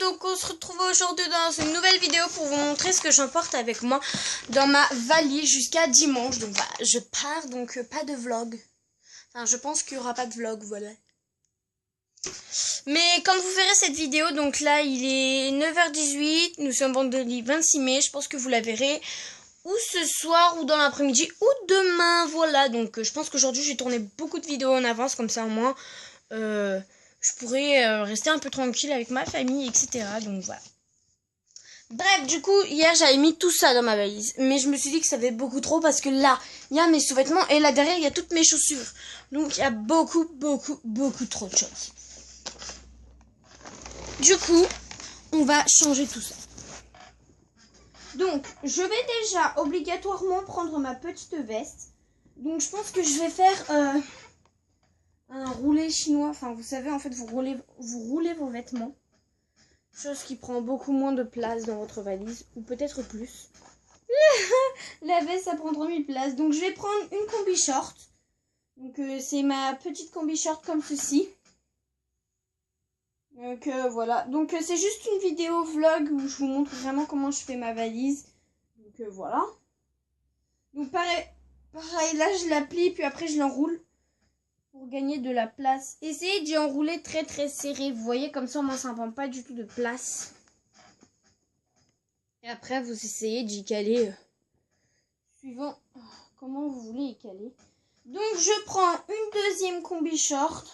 donc on se retrouve aujourd'hui dans une nouvelle vidéo pour vous montrer ce que j'emporte avec moi dans ma valise jusqu'à dimanche. Donc voilà, je pars, donc pas de vlog. Enfin, je pense qu'il n'y aura pas de vlog, voilà. Mais quand vous verrez cette vidéo, donc là il est 9h18, nous sommes vendredi 26 mai, je pense que vous la verrez ou ce soir ou dans l'après-midi ou demain, voilà. Donc je pense qu'aujourd'hui j'ai tourné beaucoup de vidéos en avance, comme ça au moins je pourrais rester un peu tranquille avec ma famille, etc. Donc voilà. Bref, du coup, hier j'avais mis tout ça dans ma valise, mais je me suis dit que ça avait beaucoup trop parce que là, il y a mes sous-vêtements et là derrière, il y a toutes mes chaussures. Donc il y a beaucoup trop de choses. Du coup, on va changer tout ça. Donc, je vais déjà obligatoirement prendre ma petite veste. Donc je pense que je vais faire un roulé chinois. Enfin, vous savez, en fait, vous roulez vos vêtements. Chose qui prend beaucoup moins de place dans votre valise. Ou peut-être plus. La veste, ça prend trop de place. Donc, je vais prendre une combi short. Donc, c'est ma petite combi short comme ceci. Donc, voilà. Donc, c'est juste une vidéo vlog où je vous montre vraiment comment je fais ma valise. Donc, voilà. Donc, pareil, là, je la plie, puis après, je l'enroule. Pour gagner de la place. Essayez d'y enrouler très serré. Vous voyez, comme ça, moi, ça ne prend pas du tout de place. Et après, vous essayez d'y caler suivant comment vous voulez y caler. Donc, je prends une deuxième combi short.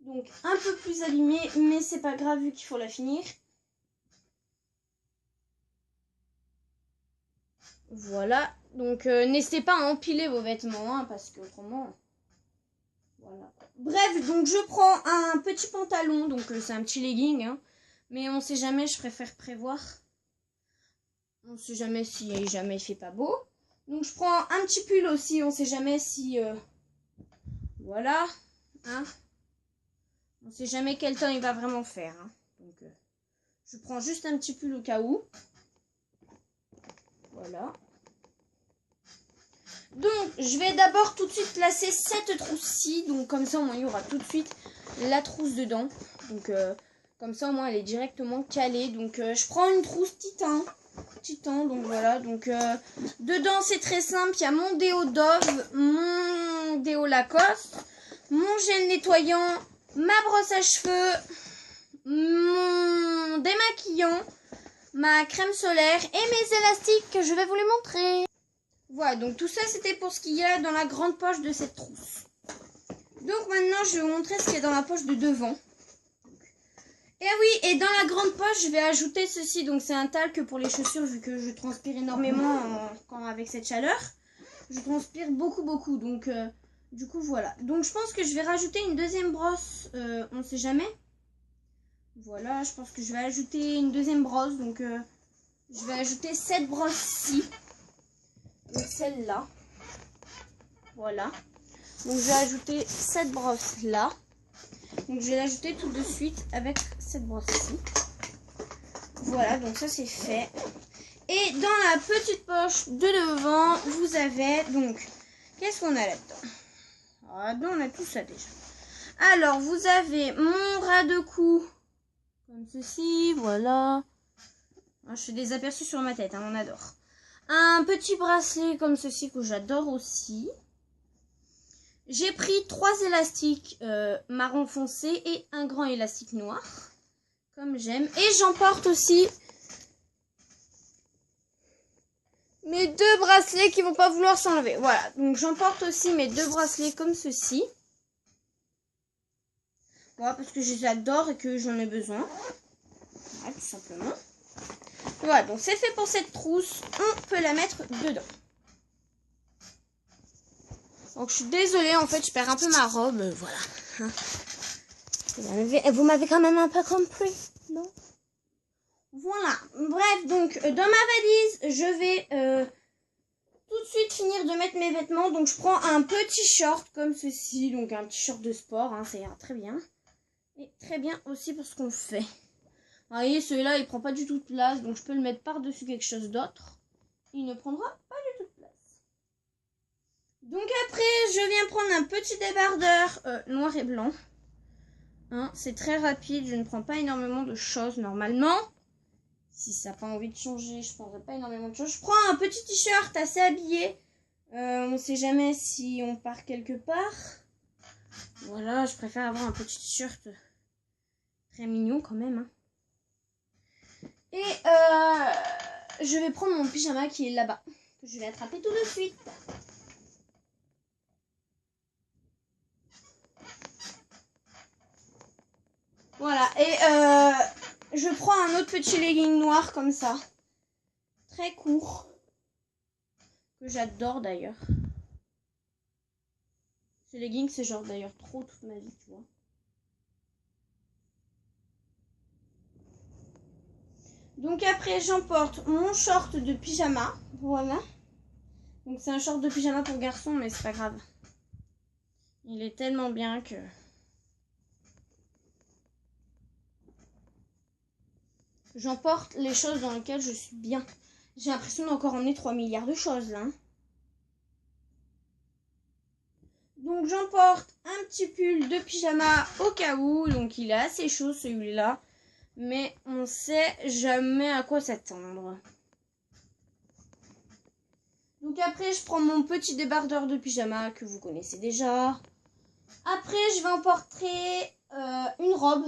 Donc, un peu plus abîmée, mais c'est pas grave vu qu'il faut la finir. Voilà. Donc, n'hésitez pas à empiler vos vêtements, hein, parce que autrement... Voilà. Bref, donc je prends un petit pantalon, donc c'est un petit legging, hein, mais on sait jamais, je préfère prévoir. On sait jamais si jamais il fait pas beau. Donc je prends un petit pull aussi, on sait jamais si... voilà, hein. On sait jamais quel temps il va vraiment faire, hein. Donc je prends juste un petit pull au cas où. Voilà. Donc, je vais d'abord tout de suite placer cette trousse-ci. Donc, comme ça, au moins, il y aura tout de suite la trousse dedans. Donc, comme ça, au moins, elle est directement calée. Donc, je prends une trousse Titan. Donc, voilà. Donc, dedans, c'est très simple. Il y a mon déo Dove, mon déo Lacoste, mon gel nettoyant, ma brosse à cheveux, mon démaquillant, ma crème solaire et mes élastiques que je vais vous les montrer. Voilà, donc tout ça c'était pour ce qu'il y a dans la grande poche de cette trousse. Donc maintenant je vais vous montrer ce qu'il y a dans la poche de devant. Et oui, et dans la grande poche je vais ajouter ceci. Donc c'est un talc pour les chaussures vu que je transpire énormément avec cette chaleur. Je transpire beaucoup. Donc du coup voilà. Donc je pense que je vais rajouter une deuxième brosse. On ne sait jamais. Voilà, je pense que je vais ajouter une deuxième brosse. Donc je vais ajouter cette brosse-ci. Donc celle-là. Voilà. Donc je vais ajouter cette brosse là. Donc je vais l'ajouter tout de suite avec cette brosse-ci. Voilà, donc ça c'est fait. Et dans la petite poche de devant, vous avez donc... Qu'est-ce qu'on a là-dedans? Là-dedans, on a tout ça déjà. Alors, vous avez mon ras de cou. Comme ceci, voilà. Je fais des aperçus sur ma tête, hein, on adore. Un petit bracelet comme ceci que j'adore aussi. J'ai pris 3 élastiques marron foncé et un grand élastique noir. Comme j'aime. Et j'emporte aussi mes 2 bracelets qui vont pas vouloir s'enlever. Voilà. Donc j'emporte aussi mes 2 bracelets comme ceci. Voilà, parce que je les adore et que j'en ai besoin. Voilà, tout simplement. Voilà, donc c'est fait pour cette trousse. On peut la mettre dedans. Donc je suis désolée, en fait, je perds un peu ma robe. Voilà. Vous m'avez quand même un peu compris, non? Voilà. Bref, donc dans ma valise, je vais tout de suite finir de mettre mes vêtements. Donc je prends un petit short comme ceci. Donc un petit short de sport, hein, ça ira très bien. Et très bien aussi pour ce qu'on fait. Vous voyez, celui-là, il prend pas du tout de place. Donc je peux le mettre par-dessus quelque chose d'autre. Il ne prendra pas du tout de place. Donc après, je viens prendre un petit débardeur noir et blanc. Hein, c'est très rapide, je ne prends pas énormément de choses normalement. Si ça n'a pas envie de changer, je ne prendrai pas énormément de choses. Je prends un petit t-shirt assez habillé. On ne sait jamais si on part quelque part. Voilà, je préfère avoir un petit t-shirt très mignon quand même. Hein. Et je vais prendre mon pyjama qui est là-bas. Que je vais attraper tout de suite. Voilà, et je prends un autre petit legging noir comme ça. Très court. Que j'adore d'ailleurs. Ce legging, c'est genre d'ailleurs trop toute ma vie, tu vois. Donc après, j'emporte mon short de pyjama. Voilà. Donc c'est un short de pyjama pour garçon, mais c'est pas grave. Il est tellement bien que... J'emporte les choses dans lesquelles je suis bien. J'ai l'impression d'encore emmener 3 milliards de choses là. Hein. Donc j'emporte un petit pull de pyjama au cas où. Donc il est assez chaud celui-là. Mais on sait jamais à quoi s'attendre. Donc après je prends mon petit débardeur de pyjama que vous connaissez déjà. Après je vais emporter une robe.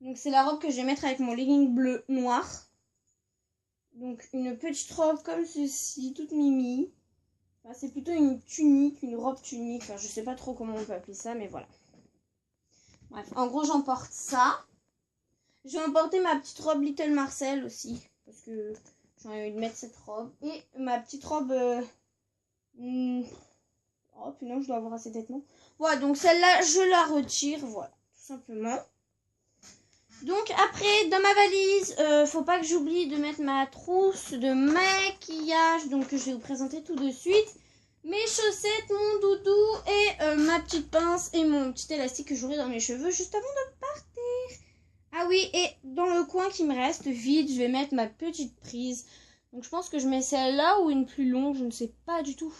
Donc c'est la robe que je vais mettre avec mon legging bleu noir. Donc une petite robe comme ceci, toute mimi. Enfin, c'est plutôt une tunique, une robe tunique. Enfin, je sais pas trop comment on peut appeler ça, mais voilà. Bref, en gros j'emporte ça. Je vais emporter ma petite robe Little Marcel aussi. Parce que j'ai envie de mettre cette robe. Et ma petite robe... Oh putain, je dois avoir assez de vêtements. Voilà, donc celle-là, je la retire. Voilà, tout simplement. Donc après, dans ma valise, faut pas que j'oublie de mettre ma trousse de maquillage. Donc je vais vous présenter tout de suite. Mes chaussettes, mon doudou et ma petite pince et mon petit élastique que j'aurai dans mes cheveux juste avant de partir. Ah oui, et dans le coin qui me reste vide, je vais mettre ma petite prise. Donc je pense que je mets celle-là ou une plus longue, je ne sais pas du tout.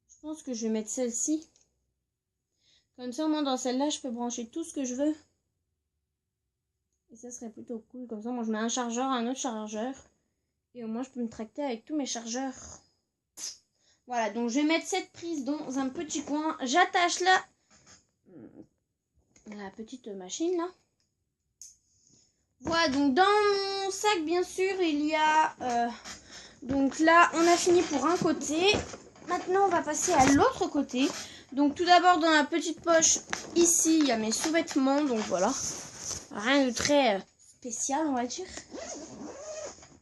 Je pense que je vais mettre celle-ci. Comme ça, au moins dans celle-là, je peux brancher tout ce que je veux. Et ça serait plutôt cool. Comme ça, moi, je mets un chargeur, un autre chargeur. Et au moins, je peux me tracter avec tous mes chargeurs. Voilà, donc je vais mettre cette prise dans un petit coin. J'attache la petite machine, là. Voilà, donc dans mon sac, bien sûr, il y a... donc là, on a fini pour un côté. Maintenant, on va passer à l'autre côté. Donc tout d'abord, dans la petite poche, ici, il y a mes sous-vêtements. Donc voilà. Rien de très spécial, on va dire.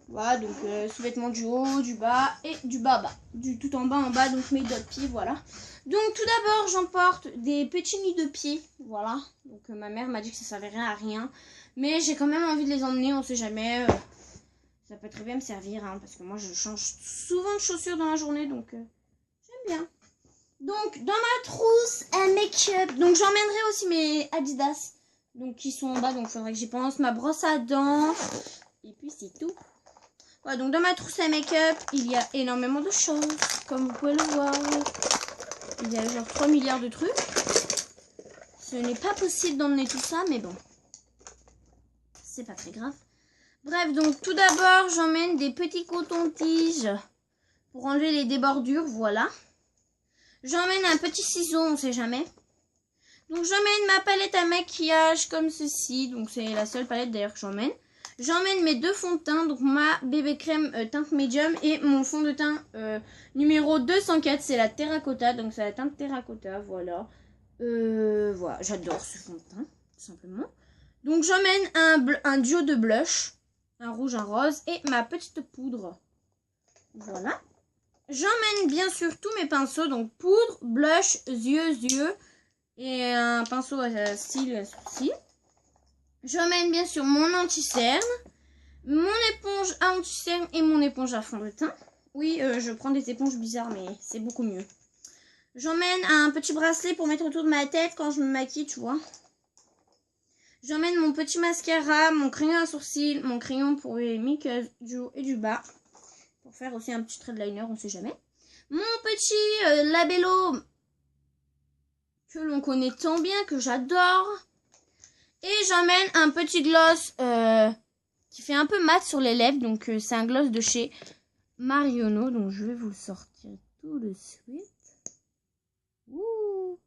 Voilà, donc sous-vêtements du haut, du bas et du bas. Du tout en bas, donc mes deux pieds, voilà. Donc tout d'abord, j'emporte des petits nids de pieds, voilà. Donc ma mère m'a dit que ça servirait à rien. Mais j'ai quand même envie de les emmener, on sait jamais. Ça peut très bien me servir, hein, parce que moi je change souvent de chaussures dans la journée, donc j'aime bien. Donc dans ma trousse à make-up, donc j'emmènerai aussi mes Adidas. Donc qui sont en bas, donc il faudrait que j'y pense. Ma brosse à dents. Et puis c'est tout. Voilà, donc dans ma trousse à make-up, il y a énormément de choses. Comme vous pouvez le voir. Il y a genre 3 milliards de trucs. Ce n'est pas possible d'emmener tout ça, mais bon. C'est pas très grave. Bref, donc tout d'abord, j'emmène des petits cotons-tiges pour enlever les débordures, voilà. J'emmène un petit ciseau, on sait jamais. Donc j'emmène ma palette à maquillage comme ceci. Donc c'est la seule palette d'ailleurs que j'emmène. J'emmène mes deux fonds de teint. Donc ma bébé crème teinte médium et mon fond de teint numéro 204. C'est la terracotta. Donc c'est la teinte terracotta. Voilà. Voilà. J'adore ce fond de teint. Tout simplement. Donc j'emmène un duo de blush. Un rouge, un rose. Et ma petite poudre. Voilà. J'emmène bien sûr tous mes pinceaux. Donc poudre, blush, yeux. Et un pinceau à style sourcil. J'emmène bien sûr mon anti-cerne, mon éponge à anti-cerne et mon éponge à fond de teint. Oui, je prends des éponges bizarres, mais c'est beaucoup mieux. J'emmène un petit bracelet pour mettre autour de ma tête quand je me maquille, tu vois. J'emmène mon petit mascara, mon crayon à sourcils, mon crayon pour les muqueuses du haut et du bas. Pour faire aussi un petit trait de liner, on sait jamais. Mon petit labello que l'on connaît tant bien, que j'adore. Et j'emmène un petit gloss qui fait un peu mat sur les lèvres. Donc c'est un gloss de chez Marionneau. Donc je vais vous le sortir tout de suite. Ouh.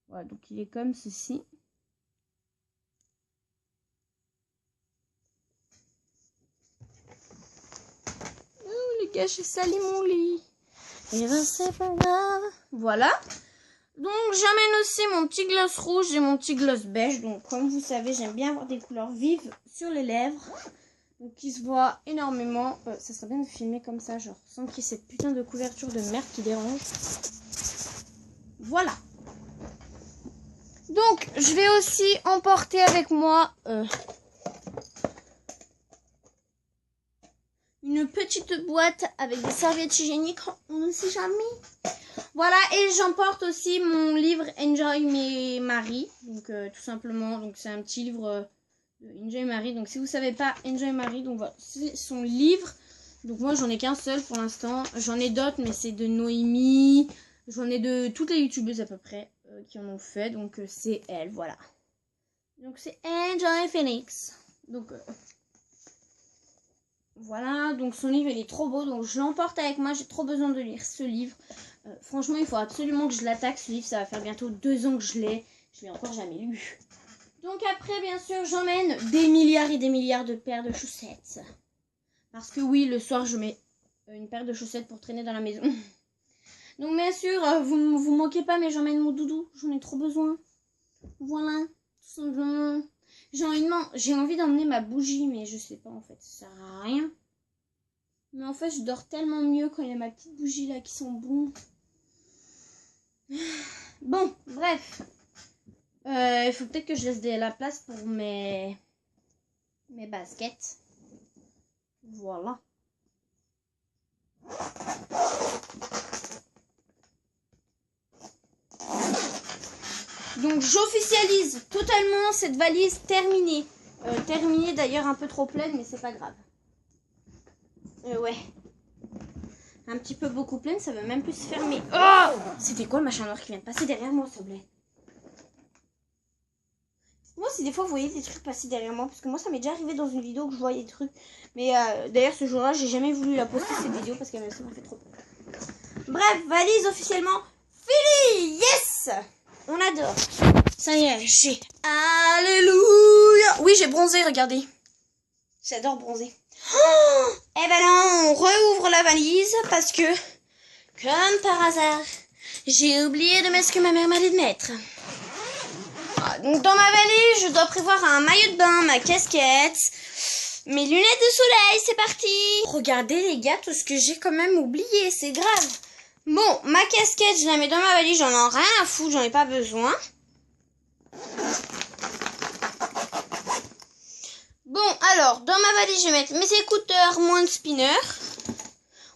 Voilà, donc il est comme ceci. Oh les gars, j'ai sali mon lit. Et ben c'est pas grave. Voilà. Donc j'amène aussi mon petit gloss rouge et mon petit gloss beige. Donc comme vous savez, j'aime bien avoir des couleurs vives sur les lèvres. Donc qui se voit énormément. Ça serait bien de filmer comme ça, genre sans qu'il y ait cette putain de couverture de merde qui dérange. Voilà. Donc je vais aussi emporter avec moi une petite boîte avec des serviettes hygiéniques. On ne sait jamais. Voilà, et j'emporte aussi mon livre Enjoy Marie. Donc tout simplement, donc c'est un petit livre de Enjoy Marie. Donc si vous savez pas, Enjoy Marie, donc voilà, c'est son livre. Donc moi j'en ai qu'un seul pour l'instant. J'en ai d'autres, mais c'est de Noémie. J'en ai de toutes les youtubeuses à peu près qui en ont fait. Donc c'est elle, voilà. Donc c'est Enjoy Phoenix. Donc voilà, donc son livre il est trop beau, donc je l'emporte avec moi, j'ai trop besoin de lire ce livre. Franchement, il faut absolument que je l'attaque ce livre, ça va faire bientôt 2 ans que je l'ai encore jamais lu. Donc après, bien sûr, j'emmène des milliards et des milliards de paires de chaussettes. Parce que oui, le soir, je mets une paire de chaussettes pour traîner dans la maison. Donc bien sûr, vous ne vous moquez pas, mais j'emmène mon doudou, j'en ai trop besoin. Voilà, tout simplement. J'ai envie d'emmener ma bougie, mais je sais pas en fait, ça sert à rien. Mais en fait, je dors tellement mieux quand il y a ma petite bougie là qui sent bon. Bon, bref. Il faut peut-être que je laisse de la place pour mes baskets. Voilà. Donc j'officialise totalement cette valise terminée. Terminée d'ailleurs un peu trop pleine, mais c'est pas grave. Ouais. Un petit peu beaucoup pleine, ça veut même plus se fermer. Oh! C'était quoi le machin noir qui vient de passer derrière moi, s'il te plaît? Moi, si des fois vous voyez des trucs passer derrière moi, parce que moi ça m'est déjà arrivé dans une vidéo que je voyais des trucs. Mais d'ailleurs ce jour-là, j'ai jamais voulu la poster cette vidéo parce que ça m'a fait trop peur. Bref, valise officiellement finie. Yes! On adore. Ça y est, j'ai... Alléluia! Oui, j'ai bronzé, regardez. J'adore bronzer. Oh, eh ben non, on rouvre la valise parce que, comme par hasard, j'ai oublié de mettre ce que ma mère m'a dit de mettre. Ah, donc dans ma valise, je dois prévoir un maillot de bain, ma casquette, mes lunettes de soleil, c'est parti. Regardez les gars, tout ce que j'ai quand même oublié, c'est grave. Bon, ma casquette, je la mets dans ma valise, j'en ai rien à foutre, j'en ai pas besoin. Bon, alors, dans ma valise, je vais mettre mes écouteurs, mon hand spinner.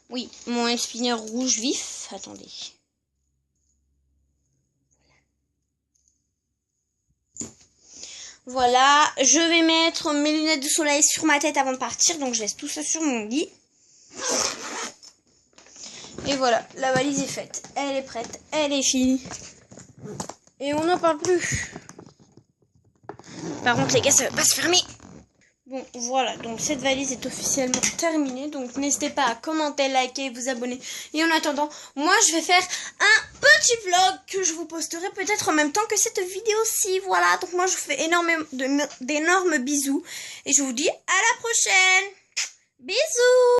Oui, mon hand spinner rouge vif. Attendez. Voilà, je vais mettre mes lunettes de soleil sur ma tête avant de partir. Donc, je laisse tout ça sur mon lit. Et voilà, la valise est faite. Elle est prête, elle est finie. Et on n'en parle plus. Par contre, les gars, ça va pas se fermer. Bon, voilà, donc cette valise est officiellement terminée. Donc n'hésitez pas à commenter, liker, vous abonner. Et en attendant, moi je vais faire un petit vlog que je vous posterai peut-être en même temps que cette vidéo-ci. Voilà, donc moi je vous fais d'énormes bisous. Et je vous dis à la prochaine. Bisous!